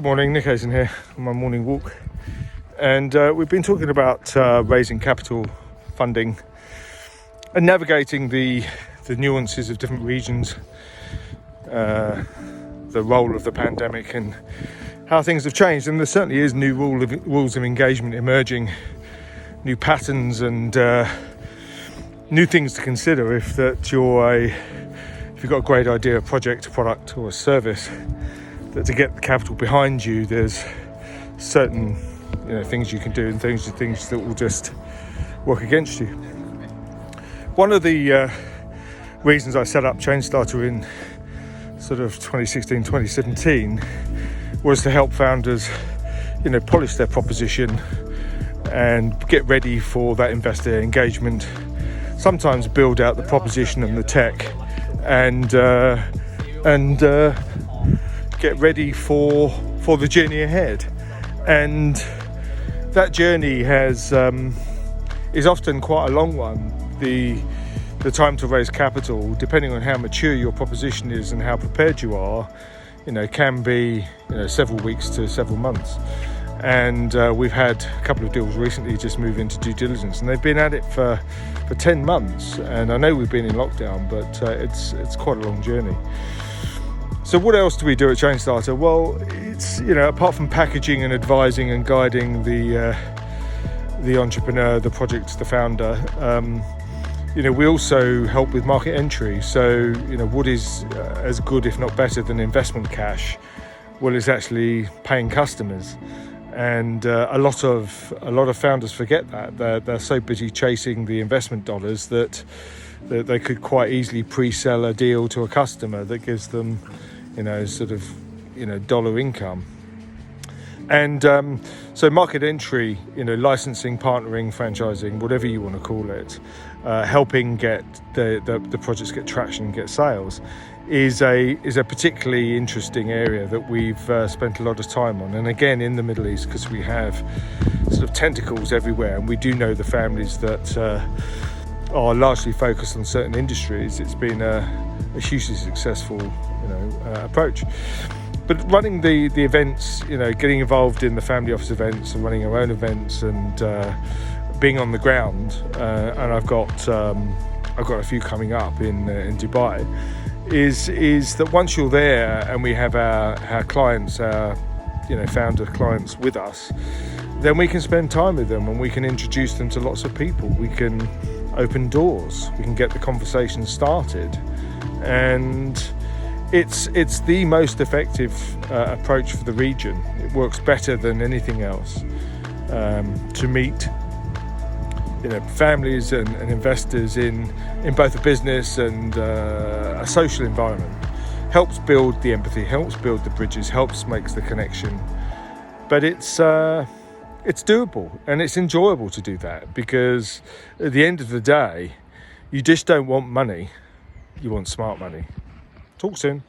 Good morning, Nick Hazen here on my morning walk, and we've been talking about raising capital, funding, and navigating the nuances of different regions, the role of the pandemic, and how things have changed. And there certainly is new rules of engagement emerging, new patterns, and new things to consider if you've got a great idea, a project, a product, or a service. That to get the capital behind you, there's certain things you can do and things that will just work against you. One of the reasons I set up Change Starter in sort of 2016, 2017 was to help founders, polish their proposition and get ready for that investor engagement. Sometimes build out the proposition and the tech, and get ready for the journey ahead. And that journey is often quite a long one. The time to raise capital, depending on how mature your proposition is and how prepared you are, can be several weeks to several months. And we've had a couple of deals recently just move into due diligence, and they've been at it for 10 months. And I know we've been in lockdown, but it's quite a long journey. So what else do we do at Change Starter? Well, it's apart from packaging and advising and guiding the entrepreneur, the project, the founder, we also help with market entry. So what is as good, if not better, than investment cash? Well, it's actually paying customers, and a lot of founders forget that. They're so busy chasing the investment dollars that they could quite easily pre-sell a deal to a customer that gives them dollar income. And so market entry, licensing, partnering, franchising, whatever you want to call it, helping get the projects get traction, get sales, is a particularly interesting area that we've spent a lot of time on. And again, in the Middle East, because we have sort of tentacles everywhere, and we do know the families that are largely focused on certain industries. It's been a hugely successful approach. But running the events, getting involved in the family office events and running our own events, and being on the ground, and I've got a few coming up in Dubai, is that once you're there and we have our clients, our founder clients with us, then we can spend time with them and we can introduce them to lots of people. We can open doors, we can get the conversation started, and it's the most effective approach for the region. It works better than anything else to meet families and investors in both a business and a social environment. Helps build the empathy, helps build the bridges, makes the connection. But it's doable and it's enjoyable to do that, because at the end of the day, you just don't want money, you want smart money. Talk soon.